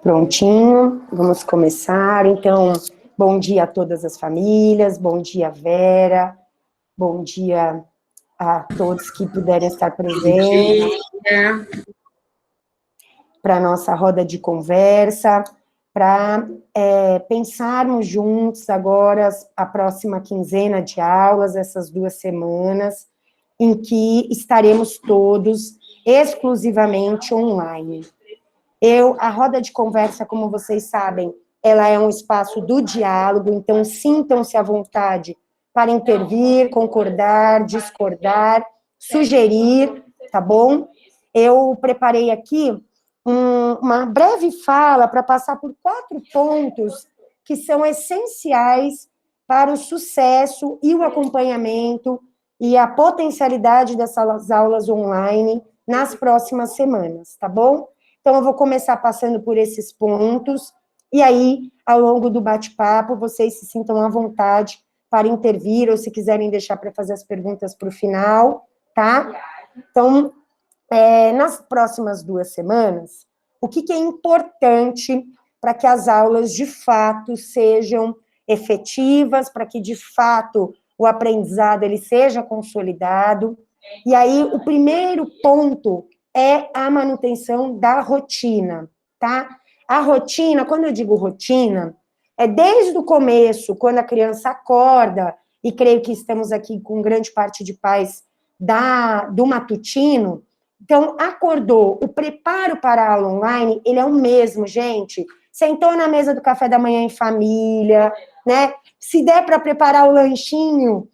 Prontinho, vamos começar. Então, bom dia a todas as famílias, bom dia, Vera, bom dia a todos que puderem estar presentes para a nossa roda de conversa, para pensarmos juntos agora a próxima quinzena de aulas, essas 2 semanas, em que estaremos todos exclusivamente online. A roda de conversa, como vocês sabem, ela é um espaço do diálogo, então sintam-se à vontade para intervir, concordar, discordar, sugerir, tá bom? Eu preparei aqui uma breve fala para passar por 4 pontos que são essenciais para o sucesso e o acompanhamento e a potencialidade dessas aulas online nas próximas semanas, tá bom? Então, eu vou começar passando por esses pontos, e aí, ao longo do bate-papo, vocês se sintam à vontade para intervir, ou se quiserem deixar para fazer as perguntas para o final, tá? Então, nas próximas 2 semanas, o que é importante para que as aulas, de fato, sejam efetivas, para que, de fato, o aprendizado ele seja consolidado? E aí, o primeiro ponto é a manutenção da rotina, tá? A rotina, quando eu digo rotina, é desde o começo, quando a criança acorda, e creio que estamos aqui com grande parte de pais do matutino. Então, acordou, o preparo para a aula online, ele é o mesmo, gente. Sentou na mesa do café da manhã em família, né? Se der para preparar o lanchinho,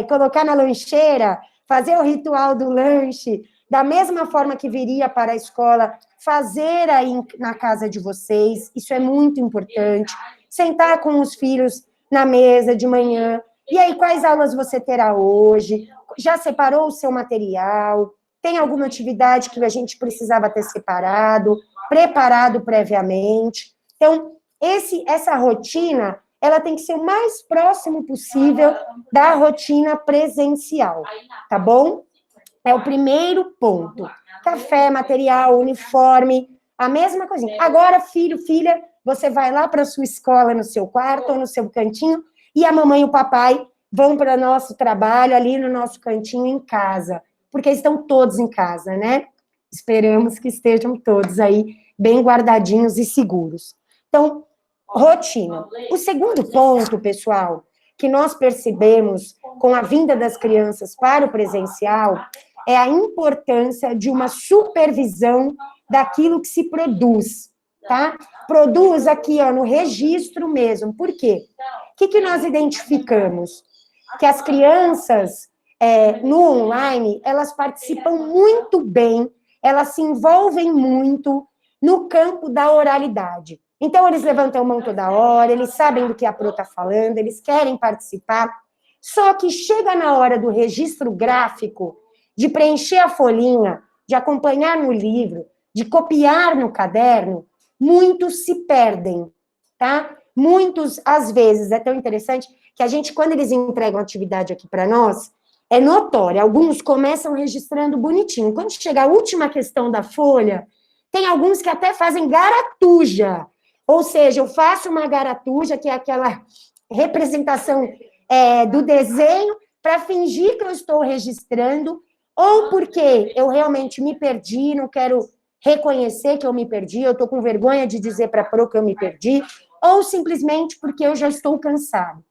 colocar na lancheira, fazer o ritual do lanche, da mesma forma que viria para a escola, fazer aí na casa de vocês, isso é muito importante. Sentar com os filhos na mesa de manhã, e aí, quais aulas você terá hoje? Já separou o seu material? Tem alguma atividade que a gente precisava ter separado, preparado previamente? Então, essa rotina, ela tem que ser o mais próximo possível da rotina presencial, tá bom? É o primeiro ponto. Café, material, uniforme, a mesma coisinha. Agora, filho, filha, você vai lá para a sua escola, no seu quarto ou no seu cantinho, e a mamãe e o papai vão para o nosso trabalho ali no nosso cantinho em casa, porque estão todos em casa, né? Esperamos que estejam todos aí bem guardadinhos e seguros. Então, rotina. O segundo ponto, pessoal, que nós percebemos com a vinda das crianças para o presencial é a importância de uma supervisão daquilo que se produz, tá? Produz aqui, ó, no registro mesmo. Por quê? O que nós identificamos? Que as crianças, no online, elas participam muito bem, elas se envolvem muito no campo da oralidade. Então, eles levantam a mão toda hora, eles sabem do que a Pro está falando, eles querem participar, só que chega na hora do registro gráfico, de preencher a folhinha, de acompanhar no livro, de copiar no caderno, muitos se perdem, tá? Muitos, às vezes, é tão interessante que a gente, quando eles entregam a atividade aqui para nós, é notório, alguns começam registrando bonitinho. Quando chega a última questão da folha, tem alguns que até fazem garatuja, ou seja, eu faço uma garatuja, que é aquela representação do desenho, para fingir que eu estou registrando, ou porque eu realmente me perdi, não quero reconhecer que eu me perdi, eu estou com vergonha de dizer para a Pro que eu me perdi, ou simplesmente porque eu já estou cansado.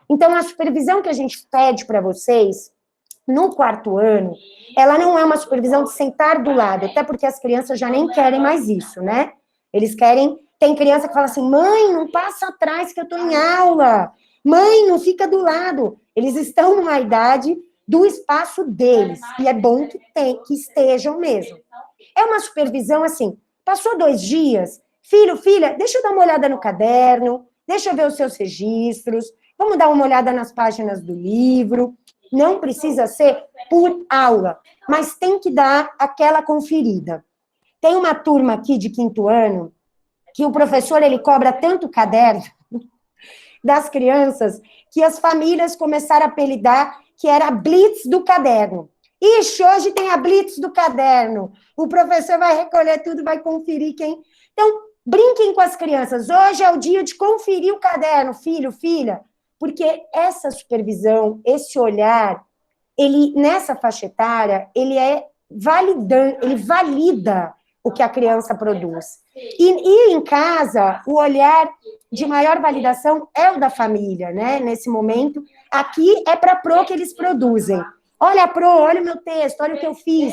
Então, a supervisão que a gente pede para vocês, no 4º ano, ela não é uma supervisão de sentar do lado, até porque as crianças já nem querem mais isso, né? Eles querem... Tem criança que fala assim, mãe, não passa atrás que eu estou em aula. Mãe, não fica do lado. Eles estão numa idade do espaço deles, e é bom que estejam mesmo. É uma supervisão assim, passou 2 dias, filho, filha, deixa eu dar uma olhada no caderno, deixa eu ver os seus registros, vamos dar uma olhada nas páginas do livro. Não precisa ser por aula, mas tem que dar aquela conferida. Tem uma turma aqui de 5º ano, que o professor, ele cobra tanto caderno das crianças, que as famílias começaram a apelidar que era a blitz do caderno. Ixi, hoje tem a blitz do caderno. O professor vai recolher tudo, vai conferir quem... Então, brinquem com as crianças. Hoje é o dia de conferir o caderno, filho, filha. Porque essa supervisão, esse olhar, ele, nessa faixa etária, ele é validante, ele valida o que a criança produz. E em casa, o olhar de maior validação é o da família, né? Nesse momento, aqui é para a Pro que eles produzem. Olha, Pro, olha o meu texto, olha o que eu fiz.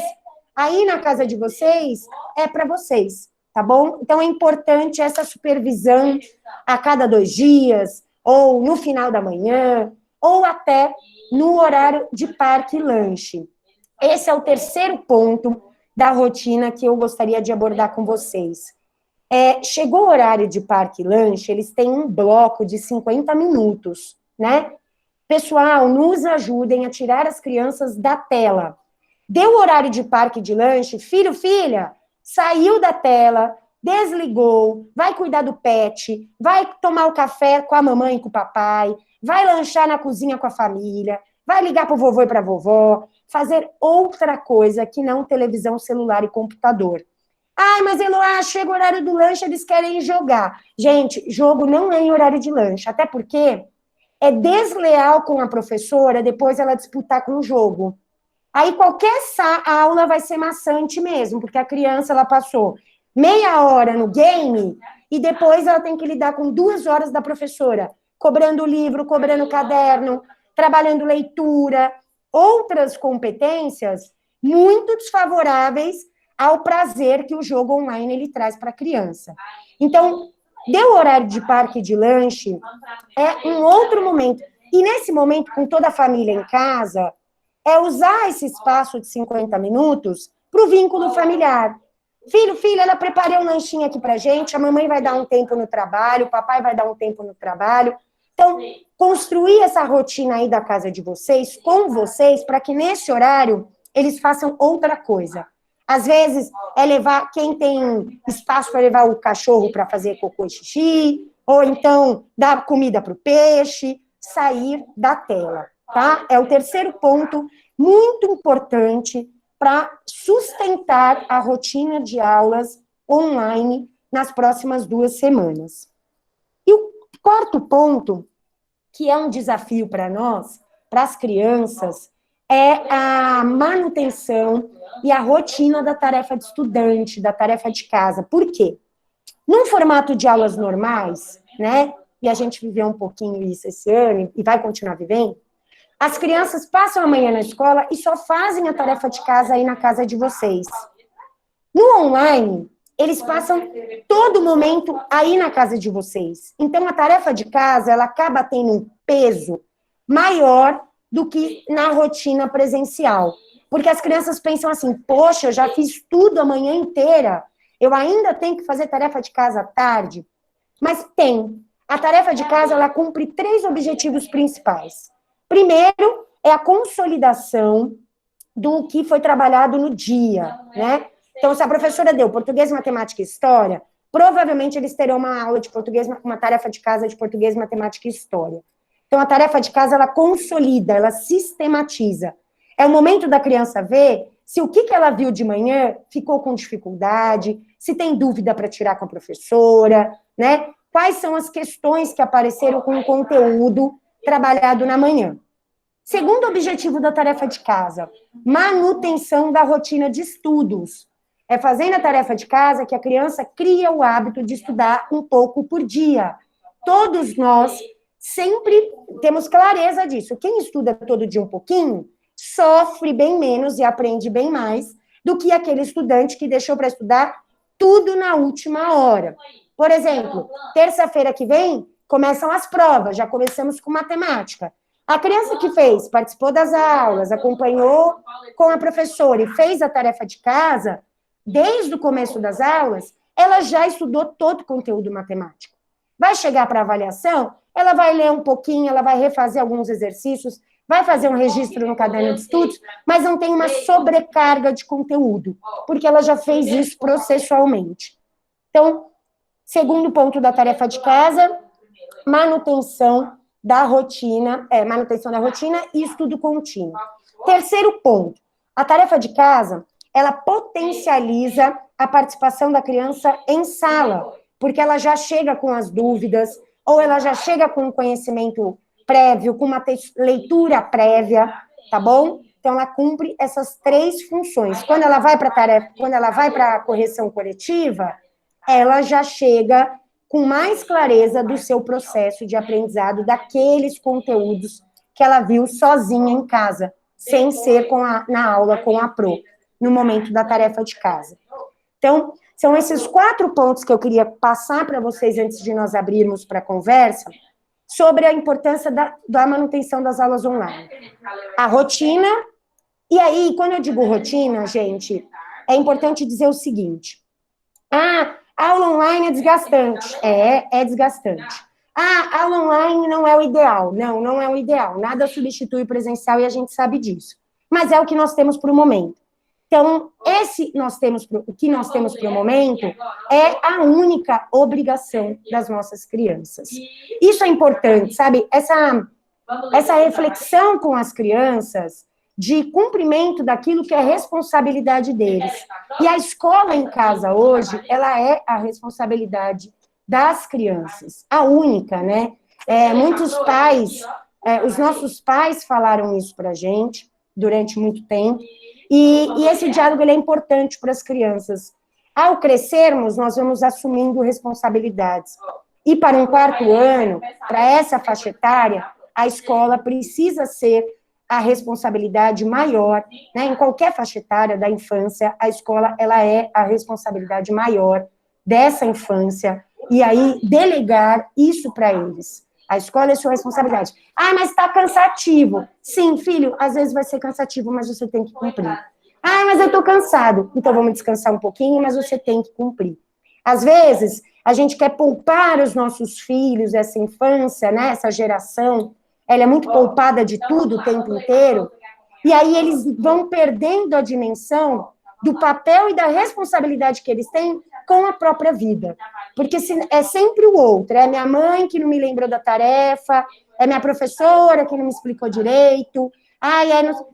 Aí, na casa de vocês, é para vocês, tá bom? Então, é importante essa supervisão a cada 2 dias, ou no final da manhã, ou até no horário de parque e lanche. Esse é o terceiro ponto da rotina que eu gostaria de abordar com vocês. Chegou o horário de parque e lanche, eles têm um bloco de 50 minutos, né? Pessoal, nos ajudem a tirar as crianças da tela. Deu o horário de parque e de lanche, filho, filha, saiu da tela, desligou, vai cuidar do pet, vai tomar o café com a mamãe e com o papai, vai lanchar na cozinha com a família, vai ligar para o vovô e para a vovó, fazer outra coisa que não televisão, celular e computador. Ai, mas Eloá, chega o horário do lanche, eles querem jogar. Gente, jogo não é em horário de lanche, até porque é desleal com a professora depois ela disputar com o jogo. Aí qualquer aula vai ser maçante mesmo, porque a criança ela passou meia hora no game e depois ela tem que lidar com 2 horas da professora, cobrando livro, cobrando caderno, trabalhando leitura, outras competências muito desfavoráveis ao prazer que o jogo online ele traz para a criança. Então, deu o horário de parque e de lanche, é um outro momento. E nesse momento, com toda a família em casa, é usar esse espaço de 50 minutos para o vínculo familiar. Filho, filha, ela preparou um lanchinho aqui para gente, a mamãe vai dar um tempo no trabalho, o papai vai dar um tempo no trabalho. Então, construir essa rotina aí da casa de vocês, com vocês, para que nesse horário eles façam outra coisa. Às vezes, é levar, quem tem espaço para levar o cachorro para fazer cocô e xixi, ou então dar comida para o peixe, sair da tela, tá? É o terceiro ponto muito importante para sustentar a rotina de aulas online nas próximas 2 semanas. E o quarto ponto, que é um desafio para nós, para as crianças, é a manutenção e a rotina da tarefa de estudante, da tarefa de casa. Por quê? Num formato de aulas normais, né, e a gente viveu um pouquinho isso esse ano e vai continuar vivendo, as crianças passam a manhã na escola e só fazem a tarefa de casa aí na casa de vocês. No online, eles passam todo momento aí na casa de vocês. Então, a tarefa de casa, ela acaba tendo um peso maior do que na rotina presencial. Porque as crianças pensam assim, poxa, eu já fiz tudo a manhã inteira, eu ainda tenho que fazer tarefa de casa à tarde? Mas tem. A tarefa de casa, ela cumpre 3 objetivos principais. Primeiro, é a consolidação do que foi trabalhado no dia, né? Então, se a professora deu português, matemática e história, provavelmente eles terão uma aula de português, uma tarefa de casa de português, matemática e história. Então, a tarefa de casa, ela consolida, ela sistematiza. É o momento da criança ver se o que ela viu de manhã ficou com dificuldade, se tem dúvida para tirar com a professora, né? Quais são as questões que apareceram com o conteúdo trabalhado na manhã. Segundo objetivo da tarefa de casa, manutenção da rotina de estudos. É fazendo a tarefa de casa que a criança cria o hábito de estudar um pouco por dia. Todos nós sempre temos clareza disso. Quem estuda todo dia um pouquinho, sofre bem menos e aprende bem mais do que aquele estudante que deixou para estudar tudo na última hora. Por exemplo, terça-feira que vem, começam as provas, já começamos com matemática. A criança que participou das aulas, acompanhou com a professora e fez a tarefa de casa, desde o começo das aulas, ela já estudou todo o conteúdo matemático. Vai chegar para avaliação, ela vai ler um pouquinho, ela vai refazer alguns exercícios, vai fazer um registro no caderno de estudos, mas não tem uma sobrecarga de conteúdo, porque ela já fez isso processualmente. Então, segundo ponto da tarefa de casa, manutenção da rotina e estudo contínuo. Terceiro ponto, A tarefa de casa, ela potencializa a participação da criança em sala, porque ela já chega com as dúvidas, ou ela já chega com um conhecimento prévio, com uma leitura prévia, tá bom? Então, ela cumpre essas 3 funções. Quando ela vai para a tarefa, quando ela vai para a correção coletiva, ela já chega com mais clareza do seu processo de aprendizado, daqueles conteúdos que ela viu sozinha em casa, sem ser na aula com a Pro, no momento da tarefa de casa. Então, são esses 4 pontos que eu queria passar para vocês antes de nós abrirmos para a conversa, sobre a importância da manutenção das aulas online. A rotina, e aí, quando eu digo rotina, gente, é importante dizer o seguinte: a aula online é desgastante. É desgastante. A aula online não é o ideal. Não é o ideal. Nada substitui o presencial e a gente sabe disso. Mas é o que nós temos para o momento. Então, o que nós temos para o momento é a única obrigação das nossas crianças. Isso é importante, sabe? Essa reflexão com as crianças de cumprimento daquilo que é responsabilidade deles. E a escola em casa hoje, ela é a responsabilidade das crianças, a única, né? Muitos pais, os nossos pais falaram isso para a gente durante muito tempo, e esse diálogo ele é importante para as crianças. Ao crescermos, nós vamos assumindo responsabilidades. E para um 4º ano, para essa faixa etária, a escola precisa ser a responsabilidade maior, né? Em qualquer faixa etária da infância, a escola ela é a responsabilidade maior dessa infância, e aí delegar isso para eles. A escola é sua responsabilidade. Ah, mas está cansativo. Sim, filho, às vezes vai ser cansativo, mas você tem que cumprir. Ah, mas eu estou cansado. Então vamos descansar um pouquinho, mas você tem que cumprir. Às vezes, a gente quer poupar os nossos filhos, essa infância, né, essa geração, ela é muito poupada de tudo o tempo inteiro, e aí eles vão perdendo a dimensão do papel e da responsabilidade que eles têm com a própria vida. Porque é sempre o outro, é minha mãe que não me lembrou da tarefa, é minha professora que não me explicou direito,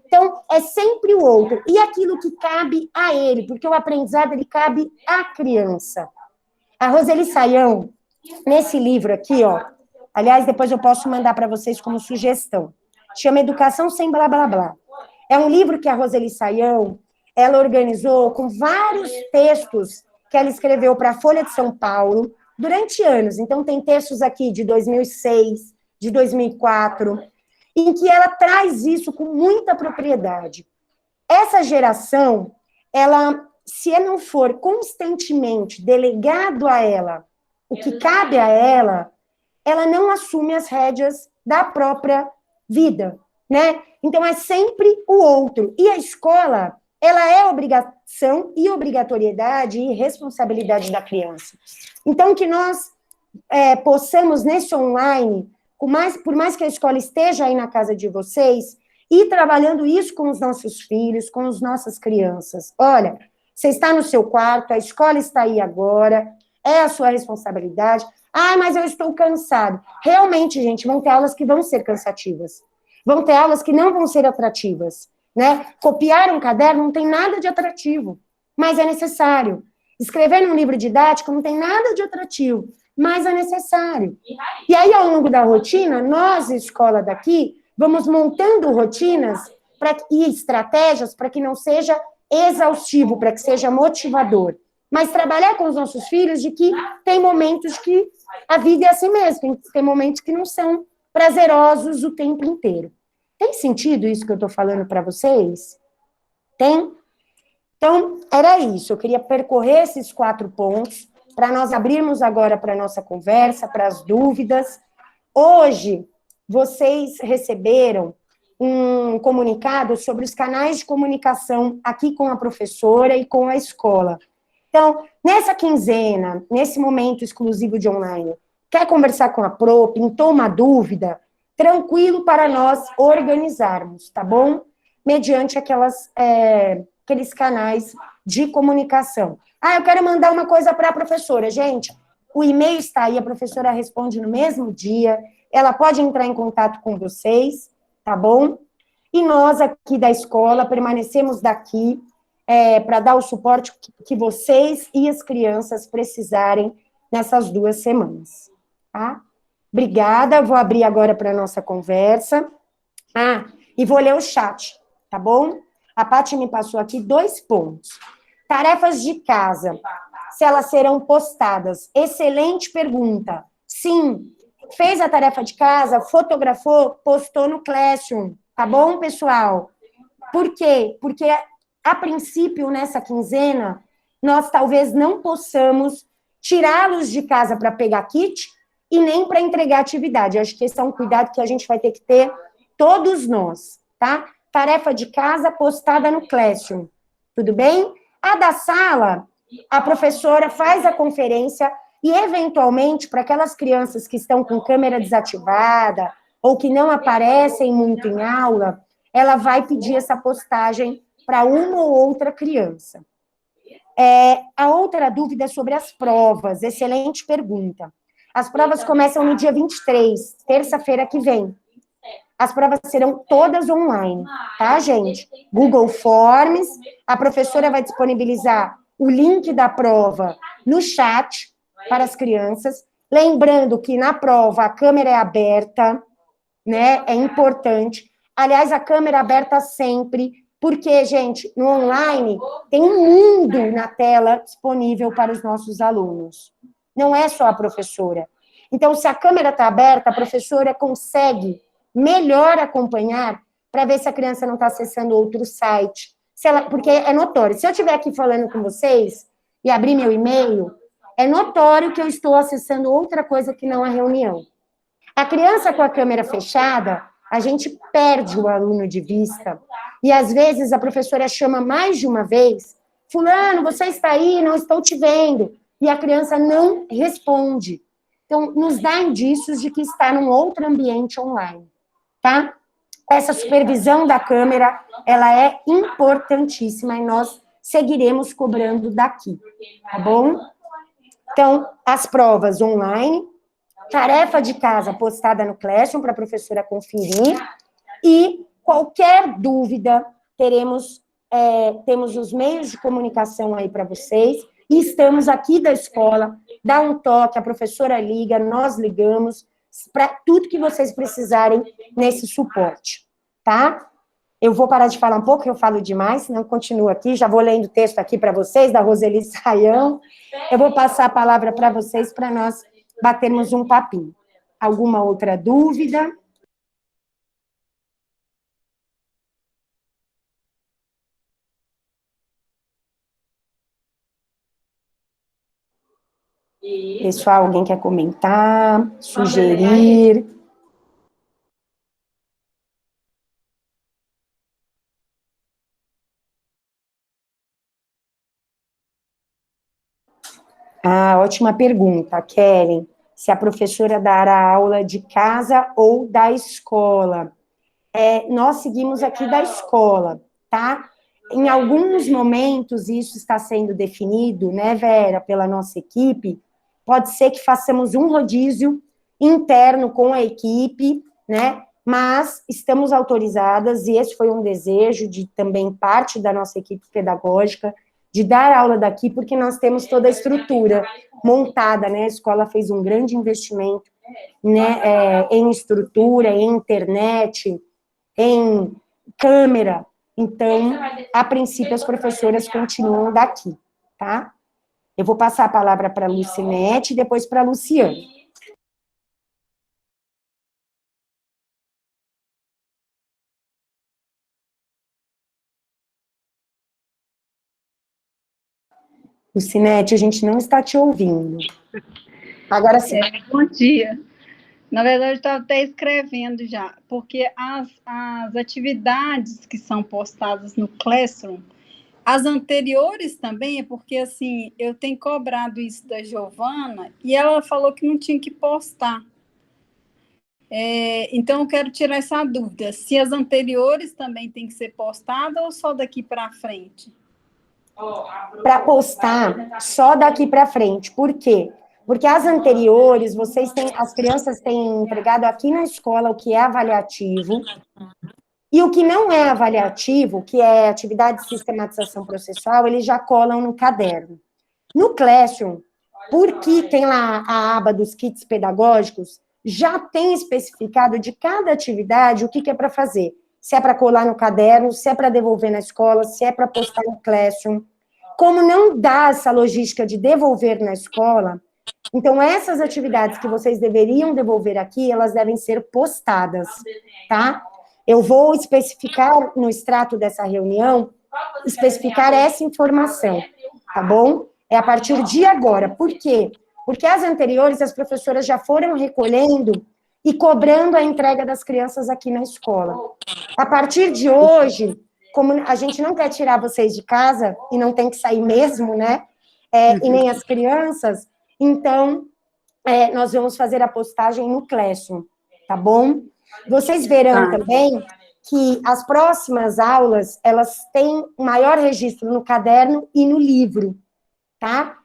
então é sempre o outro. E aquilo que cabe a ele, porque o aprendizado ele cabe à criança. A Roseli Saião, nesse livro aqui, ó, aliás, depois eu posso mandar para vocês como sugestão, chama Educação Sem Blá Blá Blá. É um livro que a Roseli Saião, ela organizou com vários textos que ela escreveu para a Folha de São Paulo durante anos. Então, tem textos aqui de 2006, de 2004, em que ela traz isso com muita propriedade. Essa geração, se não for constantemente delegado a ela o que cabe a ela não assume as rédeas da própria vida, né? Então, é sempre o outro. E a escola, ela é obrigação e obrigatoriedade e responsabilidade da criança. Então, que nós possamos, nesse online, por mais que a escola esteja aí na casa de vocês, ir trabalhando isso com os nossos filhos, com as nossas crianças. Olha, você está no seu quarto, a escola está aí agora, é a sua responsabilidade. Ah, mas eu estou cansado. Realmente, gente, vão ter aulas que vão ser cansativas. Vão ter aulas que não vão ser atrativas, né? Copiar um caderno não tem nada de atrativo, mas é necessário. Escrever num livro didático não tem nada de atrativo, mas é necessário. E aí, ao longo da rotina, nós, escola daqui, vamos montando rotinas e estratégias para que não seja exaustivo, para que seja motivador. Mas trabalhar com os nossos filhos de que tem momentos que a vida é assim mesmo, tem momentos que não são prazerosos o tempo inteiro. Tem sentido isso que eu estou falando para vocês? Tem? Então, era isso. Eu queria percorrer esses 4 pontos para nós abrirmos agora para a nossa conversa, para as dúvidas. Hoje, vocês receberam um comunicado sobre os canais de comunicação aqui com a professora e com a escola. Então, nessa quinzena, nesse momento exclusivo de online, quer conversar com a Pro, pintou uma dúvida, tranquilo para nós organizarmos, tá bom? Mediante aqueles canais de comunicação. Ah, eu quero mandar uma coisa para a professora. Gente, o e-mail está aí, a professora responde no mesmo dia, ela pode entrar em contato com vocês, tá bom? e nós aqui da escola permanecemos daqui para dar o suporte que vocês e as crianças precisarem nessas 2 semanas, tá? Obrigada, vou abrir agora para a nossa conversa. E vou ler o chat, tá bom? A Paty me passou aqui 2 pontos. Tarefas de casa, se elas serão postadas. Excelente pergunta. Sim, fez a tarefa de casa, fotografou, postou no Classroom, tá bom, pessoal? Por quê? Porque, a princípio, nessa quinzena, nós talvez não possamos tirá-los de casa para pegar kit e nem para entregar atividade. Eu acho que esse é um cuidado que a gente vai ter que ter todos nós, tá? Tarefa de casa postada no Classroom, tudo bem? A da sala, a professora faz a conferência e, eventualmente, para aquelas crianças que estão com câmera desativada ou que não aparecem muito em aula, ela vai pedir essa postagem para uma ou outra criança. A outra dúvida é sobre as provas. Excelente pergunta. As provas começam no dia 23, terça-feira que vem. As provas serão todas online, tá, gente? Google Forms, a professora vai disponibilizar o link da prova no chat para as crianças. Lembrando que na prova a câmera é aberta, né? É importante. Aliás, a câmera aberta sempre, porque, gente, no online tem um mundo na tela disponível para os nossos alunos. Não é só a professora. Então, se a câmera está aberta, a professora consegue melhor acompanhar para ver se a criança não está acessando outro site. Porque é notório. Se eu estiver aqui falando com vocês e abrir meu e-mail, é notório que eu estou acessando outra coisa que não a reunião. A criança com a câmera fechada, a gente perde o aluno de vista. E, às vezes, a professora chama mais de uma vez, fulano, você está aí, não estou te vendo. E a criança não responde. Então, nos dá indícios de que está num outro ambiente online, tá? Essa supervisão da câmera, ela é importantíssima e nós seguiremos cobrando daqui, tá bom? Então, as provas online, tarefa de casa postada no Classroom para a professora conferir e qualquer dúvida, temos os meios de comunicação aí para vocês e estamos aqui da escola, dá um toque, a professora liga, nós ligamos para tudo que vocês precisarem nesse suporte, tá? Eu vou parar de falar um pouco, eu falo demais, senão eu continuo aqui, já vou lendo o texto aqui para vocês, da Roseli Saião. Eu vou passar a palavra para vocês, para nós batermos um papinho. Alguma outra dúvida? Pessoal, alguém quer comentar, sugerir? Ótima pergunta, Kellen. Se a professora dará aula de casa ou da escola. Nós seguimos aqui da escola, tá? Em alguns momentos, isso está sendo definido, né, Vera, pela nossa equipe, pode ser que façamos um rodízio interno com a equipe, né, mas estamos autorizadas, e esse foi um desejo de também parte da nossa equipe pedagógica, de dar aula daqui, porque nós temos toda a estrutura montada, né, a escola fez um grande investimento, né, em estrutura, em internet, em câmera. Então, a princípio, as professoras continuam daqui, tá? Eu vou passar a palavra para a Lucinete e depois para a Luciane. Lucinete, a gente não está te ouvindo. Agora sim. Bom dia. Na verdade, eu estava até escrevendo já, porque as atividades que são postadas no Classroom, as anteriores também, é porque, assim, eu tenho cobrado isso da Giovana, e ela falou que não tinha que postar. Então, eu quero tirar essa dúvida, se as anteriores também têm que ser postadas ou só daqui para frente? Para postar só daqui para frente. Por quê? Porque as anteriores, as crianças têm entregado aqui na escola o que é avaliativo, E o que não é avaliativo, que é atividade de sistematização processual, eles já colam no caderno. No Classroom, porque tem lá a aba dos kits pedagógicos, já tem especificado de cada atividade o que é para fazer. Se é para colar no caderno, se é para devolver na escola, se é para postar no Classroom. Como não dá essa logística de devolver na escola, então essas atividades que vocês deveriam devolver aqui, elas devem ser postadas, tá? Eu vou especificar no extrato dessa reunião, especificar essa informação, tá bom? É a partir de agora. Por quê? Porque as anteriores, as professoras já foram recolhendo e cobrando a entrega das crianças aqui na escola. A partir de hoje, como a gente não quer tirar vocês de casa, e não tem que sair mesmo, né? E nem as crianças, então, nós vamos fazer a postagem no Classroom, tá bom? Vocês verão também que as próximas aulas, elas têm maior registro no caderno e no livro, tá?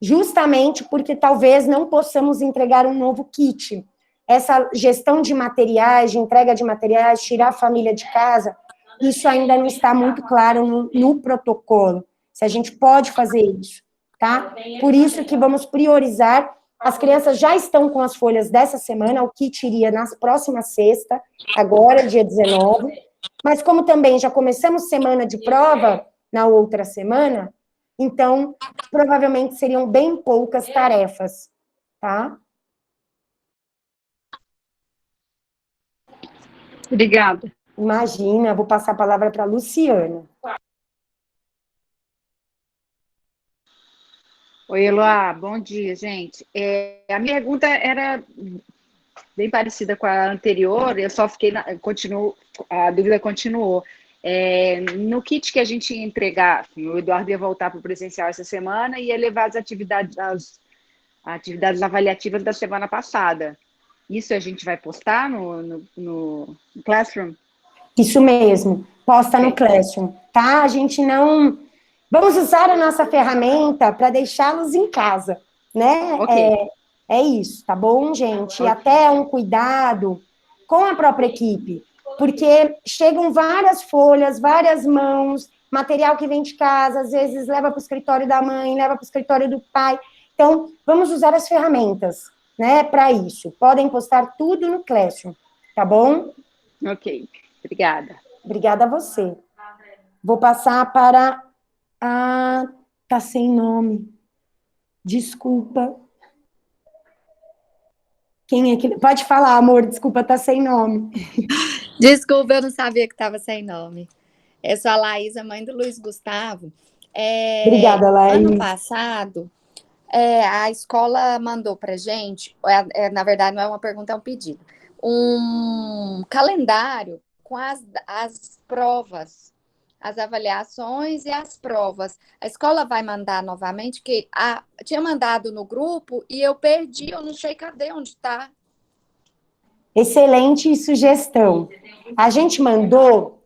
Justamente porque talvez não possamos entregar um novo kit. Essa gestão de materiais, de entrega de materiais, tirar a família de casa, isso ainda não está muito claro no protocolo, se a gente pode fazer isso, tá? Por isso que vamos priorizar. As crianças já estão com as folhas dessa semana, o kit iria na próxima sexta, agora, dia 19, mas como também já começamos semana de prova na outra semana, então, provavelmente seriam bem poucas tarefas, tá? Obrigada. Imagina, vou passar a palavra para a Luciana. Oi, Eloá, bom dia, gente. A minha pergunta era bem parecida com a anterior, eu só fiquei, a dúvida continuou. No kit que a gente ia entregar, o Eduardo ia voltar para o presencial essa semana e ia levar as atividades avaliativas da semana passada. Isso a gente vai postar no Classroom? Isso mesmo, posta no Classroom, tá? A gente não... Vamos usar a nossa ferramenta para deixá-los em casa, né? Ok. É isso, tá bom, gente? E até um cuidado com a própria equipe, porque chegam várias folhas, várias mãos, material que vem de casa, às vezes leva para o escritório da mãe, leva para o escritório do pai. Então, vamos usar as ferramentas, né, para isso. Podem postar tudo no Classroom, tá bom? Ok, obrigada. Obrigada a você. Vou passar para tá sem nome. Desculpa. Quem é que... Pode falar, amor, desculpa, tá sem nome. Desculpa, eu não sabia que estava sem nome. Eu sou a Laísa, mãe do Luiz Gustavo. Obrigada, Laís. Ano passado, a escola mandou para gente, na verdade não é uma pergunta, é um pedido, um calendário com as provas, as avaliações e as provas. A escola vai mandar novamente, que tinha mandado no grupo e eu perdi, eu não sei cadê, onde está. Excelente sugestão. A gente mandou,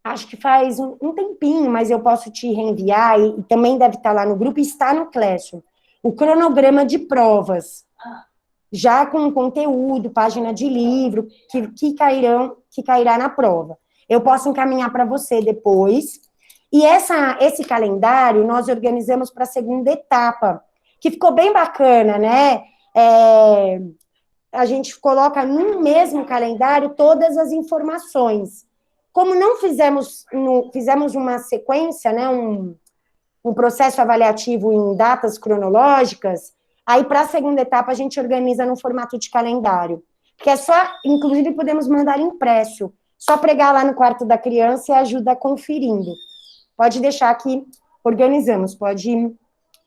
acho que faz um tempinho, mas eu posso te reenviar, e também deve estar lá no grupo, e está no Classroom, o cronograma de provas, já com conteúdo, página de livro, que cairá na prova. Eu posso encaminhar para você depois. E esse calendário nós organizamos para a segunda etapa, que ficou bem bacana, né? A gente coloca no mesmo calendário todas as informações. Como não fizemos uma sequência, né, um processo avaliativo em datas cronológicas, aí para a segunda etapa a gente organiza no formato de calendário, que é só, inclusive podemos mandar impresso, só pregar lá no quarto da criança e ajuda conferindo. Pode deixar que organizamos,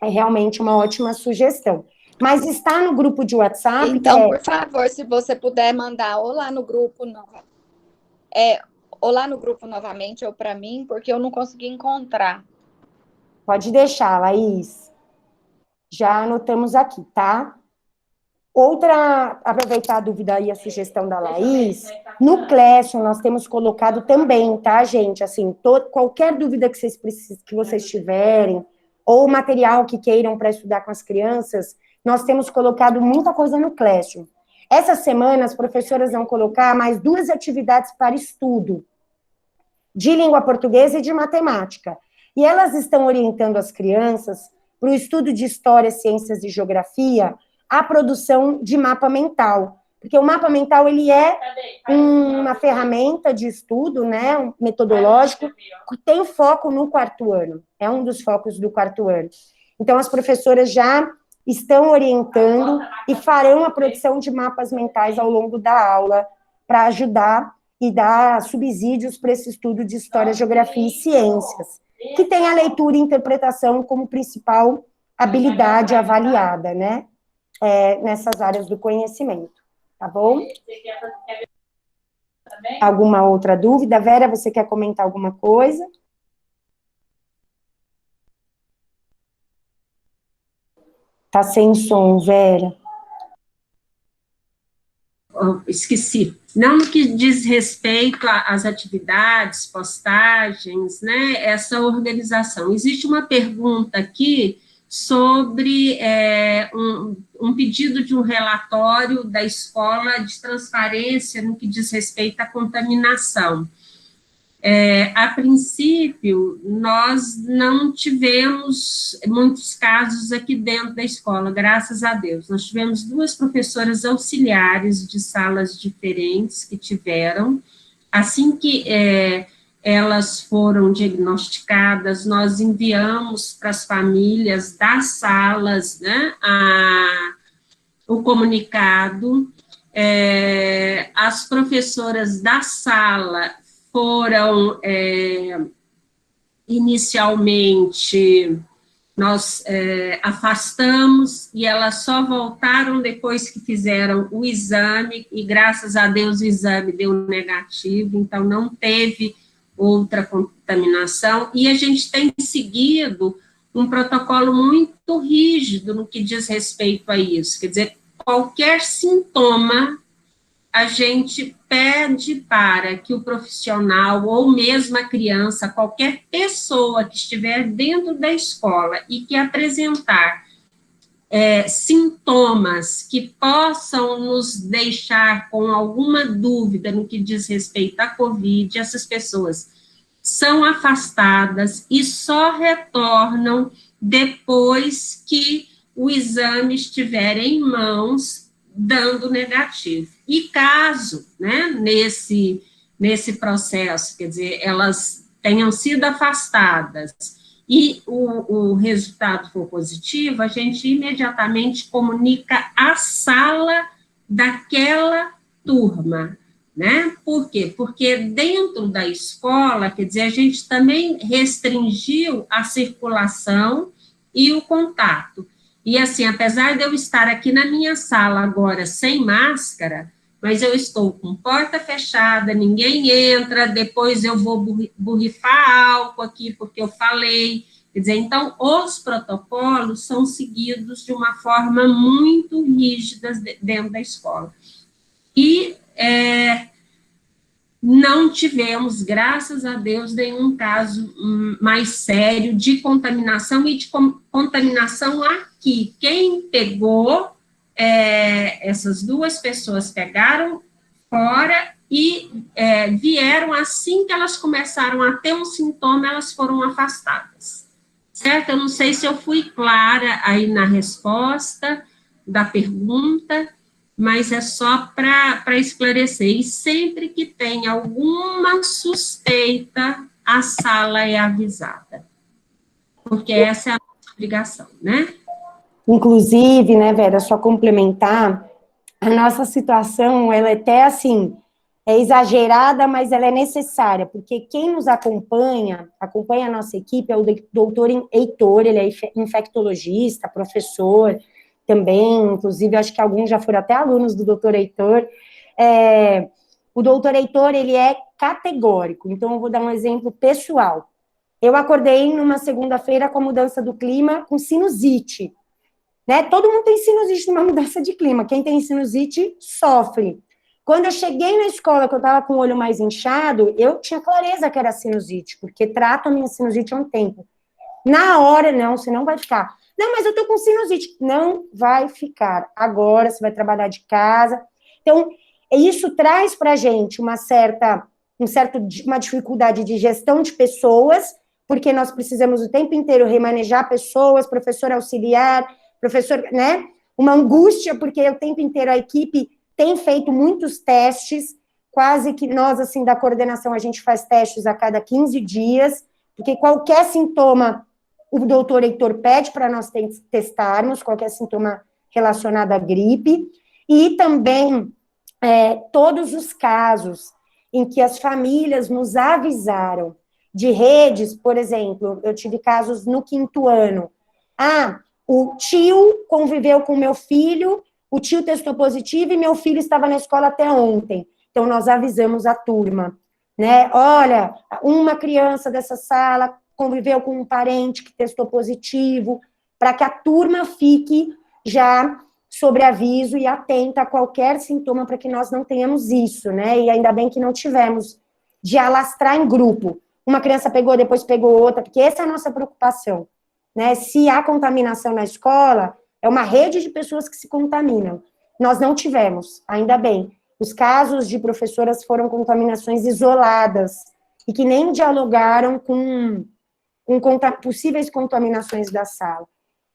é realmente uma ótima sugestão. Mas está no grupo de WhatsApp. Então, por favor, se você puder mandar ou lá no grupo novamente, ou para mim, porque eu não consegui encontrar. Pode deixar, Laís. Já anotamos aqui, tá? Aproveitar a dúvida e a sugestão da Laís, no Classroom nós temos colocado também, tá, gente? Assim, qualquer dúvida que vocês tiverem, ou material que queiram para estudar com as crianças, nós temos colocado muita coisa no Classroom. Essa semana, as professoras vão colocar mais 2 atividades para estudo, de língua portuguesa e de matemática. E elas estão orientando as crianças para o estudo de história, ciências e geografia, a produção de mapa mental. Porque o mapa mental, ele é uma ferramenta de estudo, né, um metodológico, que tem foco no quarto ano. É um dos focos do quarto ano. Então, as professoras já estão orientando e farão a produção de mapas mentais ao longo da aula para ajudar e dar subsídios para esse estudo de história, geografia e ciências, que tem a leitura e interpretação como principal habilidade avaliada, né, nessas áreas do conhecimento, tá bom? Alguma outra dúvida? Vera, você quer comentar alguma coisa? Tá sem som, Vera. Esqueci. Não no que diz respeito às atividades, postagens, né, essa organização. Existe uma pergunta aqui sobre um pedido de um relatório da escola de transparência no que diz respeito à contaminação. A princípio, nós não tivemos muitos casos aqui dentro da escola, graças a Deus. Nós tivemos 2 professoras auxiliares de salas diferentes que tiveram. Assim que elas foram diagnosticadas, nós enviamos para as famílias das salas, né, o comunicado. As professoras da sala foram, inicialmente, nós afastamos, e elas só voltaram depois que fizeram o exame, e graças a Deus o exame deu negativo, então não teve outra contaminação, e a gente tem seguido um protocolo muito rígido no que diz respeito a isso, quer dizer, qualquer sintoma, a gente pede para que o profissional, ou mesmo a criança, qualquer pessoa que estiver dentro da escola e que apresentar sintomas que possam nos deixar com alguma dúvida no que diz respeito à Covid, essas pessoas são afastadas e só retornam depois que o exame estiver em mãos, dando negativo. E caso, né, nesse processo, quer dizer, elas tenham sido afastadas e o resultado for positivo, a gente imediatamente comunica a sala daquela turma, né? Por quê? Porque dentro da escola, quer dizer, a gente também restringiu a circulação e o contato. E assim, apesar de eu estar aqui na minha sala agora sem máscara, mas eu estou com porta fechada, ninguém entra, depois eu vou borrifar álcool aqui, porque eu falei. Quer dizer, então, os protocolos são seguidos de uma forma muito rígida dentro da escola. E não tivemos, graças a Deus, nenhum caso mais sério de contaminação e de contaminação aqui. Quem pegou, essas 2 pessoas pegaram fora e vieram assim que elas começaram a ter um sintoma, elas foram afastadas. Certo? Eu não sei se eu fui clara aí na resposta da pergunta, mas é só para esclarecer. E sempre que tem alguma suspeita, a sala é avisada. Porque essa é a nossa obrigação, né? Inclusive, né, Vera, só complementar, a nossa situação, ela é até assim, é exagerada, mas ela é necessária, porque quem nos acompanha a nossa equipe, é o doutor Heitor, ele é infectologista, professor, também, inclusive, acho que alguns já foram até alunos do doutor Heitor. O doutor Heitor, ele é categórico, então eu vou dar um exemplo pessoal. Eu acordei numa segunda-feira com a mudança do clima, com sinusite, né? Todo mundo tem sinusite numa mudança de clima, quem tem sinusite sofre. Quando eu cheguei na escola, que eu estava com o olho mais inchado, eu tinha clareza que era sinusite, porque trato a minha sinusite há um tempo. Na hora, não, você não vai ficar. Não, mas eu tô com sinusite. Não vai ficar. Agora você vai trabalhar de casa. Então, isso traz pra gente uma certa uma dificuldade de gestão de pessoas, porque nós precisamos o tempo inteiro remanejar pessoas, professor auxiliar, professor, né? Uma angústia, porque o tempo inteiro a equipe tem feito muitos testes, quase que nós, assim, da coordenação, a gente faz testes a cada 15 dias, porque qualquer sintoma, o doutor Heitor pede para nós testarmos, qualquer sintoma relacionado à gripe, e também todos os casos em que as famílias nos avisaram de redes, por exemplo, eu tive casos no 5º ano, o tio conviveu com meu filho, o tio testou positivo e meu filho estava na escola até ontem. Então, nós avisamos a turma, né? Olha, uma criança dessa sala conviveu com um parente que testou positivo, para que a turma fique já sobre aviso e atenta a qualquer sintoma para que nós não tenhamos isso, né? E ainda bem que não tivemos de alastrar em grupo. Uma criança pegou, depois pegou outra, porque essa é a nossa preocupação, né? Se há contaminação na escola, é uma rede de pessoas que se contaminam. Nós não tivemos, ainda bem. Os casos de professoras foram contaminações isoladas e que nem dialogaram com possíveis contaminações da sala.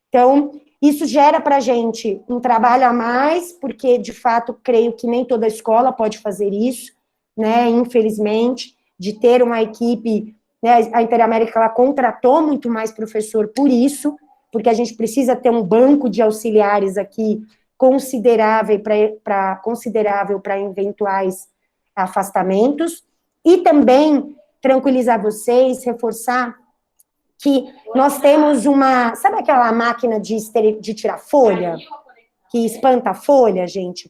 Então, isso gera para a gente um trabalho a mais, porque, de fato, creio que nem toda escola pode fazer isso, né, infelizmente, de ter uma equipe, né, a Interamérica, ela contratou muito mais professor por isso, porque a gente precisa ter um banco de auxiliares aqui considerável para eventuais afastamentos, e também tranquilizar vocês, reforçar que nós temos sabe aquela máquina de tirar folha, que espanta a folha, gente,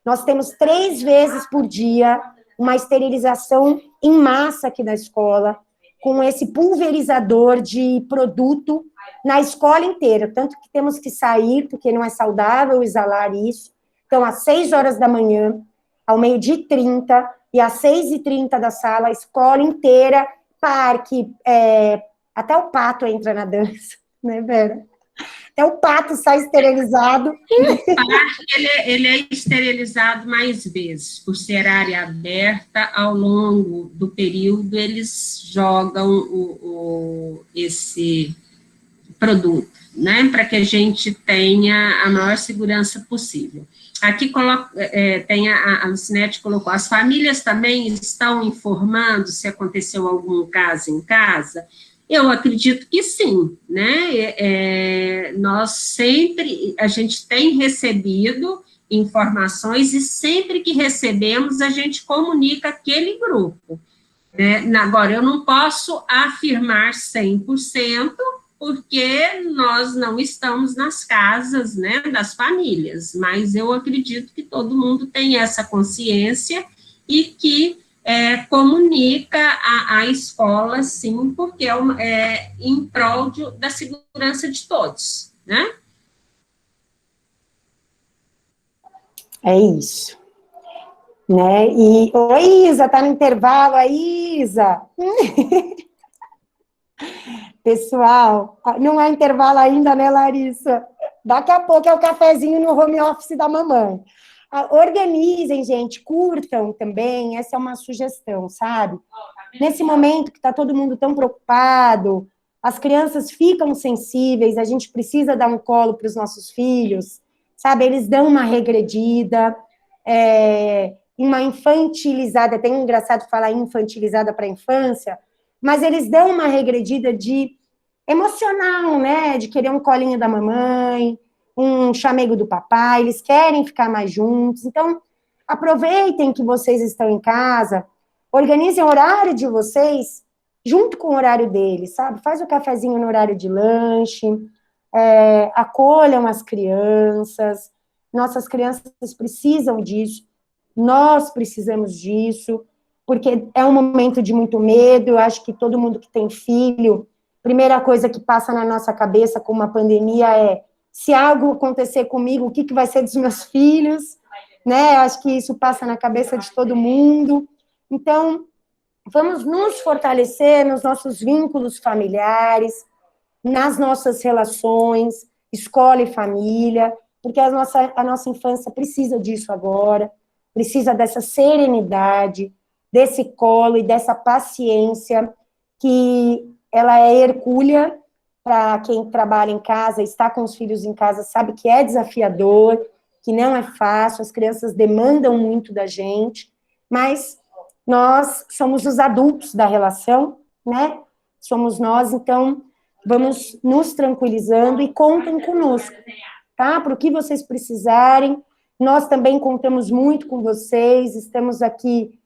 nós temos 3 vezes por dia uma esterilização em massa aqui na escola, com esse pulverizador de produto na escola inteira, tanto que temos que sair, porque não é saudável exalar isso. Então, às 6 horas da manhã, ao 12h30, e às 6h30 da sala, a escola inteira, parque, até o pato entra na dança, né, Vera? Até o pato sai esterilizado. O parque, ele é esterilizado mais vezes, por ser área aberta, ao longo do período, eles jogam esse produto, né, para que a gente tenha a maior segurança possível. Aqui tem a Lucinete colocou, as famílias também estão informando se aconteceu algum caso em casa? Eu acredito que sim, né, a gente tem recebido informações e sempre que recebemos, a gente comunica aquele grupo, né? Agora, eu não posso afirmar 100%, porque nós não estamos nas casas, né, das famílias, mas eu acredito que todo mundo tem essa consciência e que comunica à escola, sim, porque é em prol da segurança de todos, né? É isso. Né? E, oi, Isa, tá no intervalo aí, Isa? Pessoal, não é intervalo ainda, né, Larissa? Daqui a pouco é o cafezinho no home office da mamãe. Organizem, gente, curtam também, essa é uma sugestão, sabe? Nesse momento que está todo mundo tão preocupado, as crianças ficam sensíveis, a gente precisa dar um colo para os nossos filhos, sabe? Eles dão uma regredida, uma infantilizada, tem um engraçado falar infantilizada para a infância, mas eles dão uma regredida de emocional, né? De querer um colinho da mamãe, um chamego do papai, eles querem ficar mais juntos. Então, aproveitem que vocês estão em casa, organizem o horário de vocês junto com o horário deles, sabe? Faz o cafezinho no horário de lanche, acolham as crianças. Nossas crianças precisam disso, nós precisamos disso, porque é um momento de muito medo. Eu acho que todo mundo que tem filho, primeira coisa que passa na nossa cabeça com uma pandemia é: se algo acontecer comigo, o que vai ser dos meus filhos, né? Eu acho que isso passa na cabeça de todo mundo. Então, vamos nos fortalecer nos nossos vínculos familiares, nas nossas relações, escola e família, porque a nossa infância precisa disso agora, precisa dessa serenidade, desse colo e dessa paciência, que ela é hercúlea para quem trabalha em casa, está com os filhos em casa, sabe que é desafiador, que não é fácil, as crianças demandam muito da gente, mas nós somos os adultos da relação, né? Somos nós, então, vamos nos tranquilizando e contem conosco, tá? Para o que vocês precisarem, nós também contamos muito com vocês, estamos aqui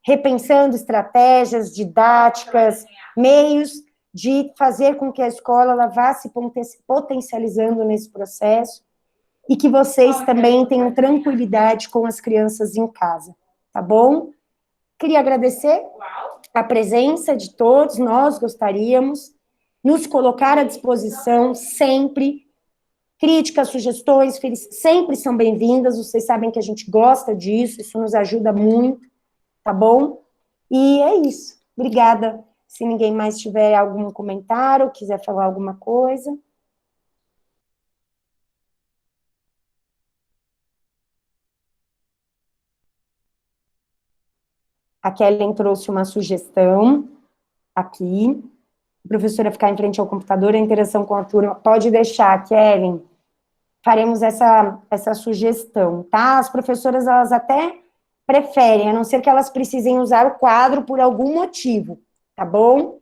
repensando estratégias didáticas, meios de fazer com que a escola ela vá se potencializando nesse processo e que vocês também tenham tranquilidade com as crianças em casa, tá bom? Queria agradecer a presença de todos, nós gostaríamos, nos colocar à disposição sempre, críticas, sugestões, sempre são bem-vindas, vocês sabem que a gente gosta disso, isso nos ajuda muito, tá bom? E é isso, obrigada. Se ninguém mais tiver algum comentário, quiser falar alguma coisa. A Kellen trouxe uma sugestão aqui. A professora ficar em frente ao computador, a interação com a turma. Pode deixar, Kellen. Faremos essa sugestão, tá? As professoras, elas até preferem, a não ser que elas precisem usar o quadro por algum motivo, tá bom?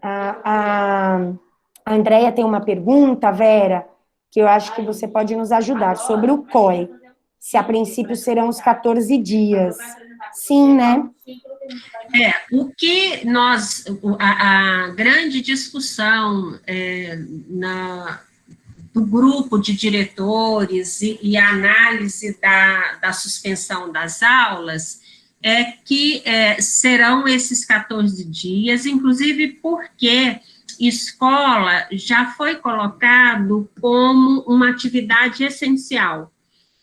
A Andréia tem uma pergunta, Vera, que eu acho que você pode nos ajudar, sobre o COI. Se a princípio serão os 14 dias. Sim, né? O que a grande discussão do grupo de diretores e a análise da suspensão das aulas é que serão esses 14 dias, inclusive porque escola já foi colocado como uma atividade essencial.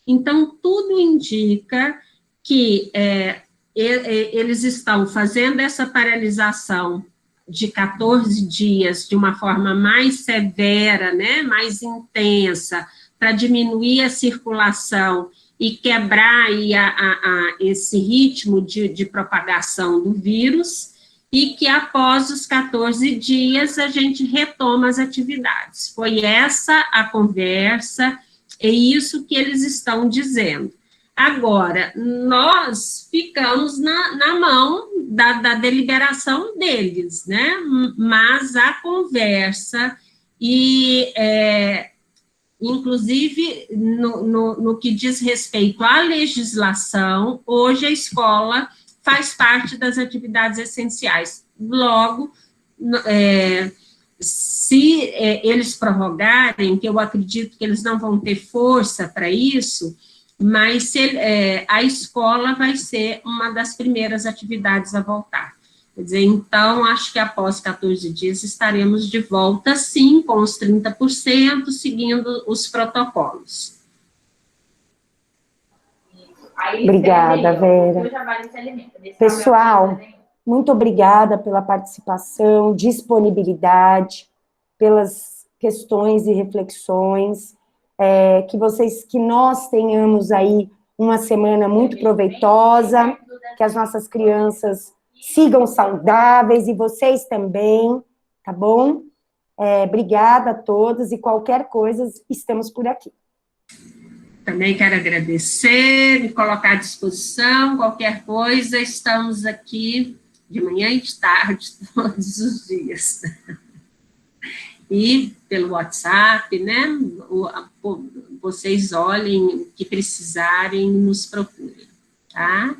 Então, tudo indica que eles estão fazendo essa paralisação de 14 dias de uma forma mais severa, né, mais intensa, para diminuir a circulação e quebrar aí esse ritmo de propagação do vírus, e que após os 14 dias a gente retoma as atividades. Foi essa a conversa, é isso que eles estão dizendo. Agora, nós ficamos na mão da deliberação deles, né? Mas a conversa inclusive, no que diz respeito à legislação, hoje a escola faz parte das atividades essenciais. Logo, se eles prorrogarem, que eu acredito que eles não vão ter força para isso, mas a escola vai ser uma das primeiras atividades a voltar. Quer dizer, então, acho que após 14 dias estaremos de volta, sim, com os 30%, seguindo os protocolos. Obrigada, Vera. Pessoal, muito obrigada pela participação, disponibilidade, pelas questões e reflexões, que nós tenhamos aí uma semana muito proveitosa, que as nossas crianças sigam saudáveis e vocês também, tá bom? Obrigada a todos e qualquer coisa, estamos por aqui. Também quero agradecer, me colocar à disposição, qualquer coisa, estamos aqui de manhã e de tarde, todos os dias. E pelo WhatsApp, né, vocês olhem o que precisarem, nos procurem, tá?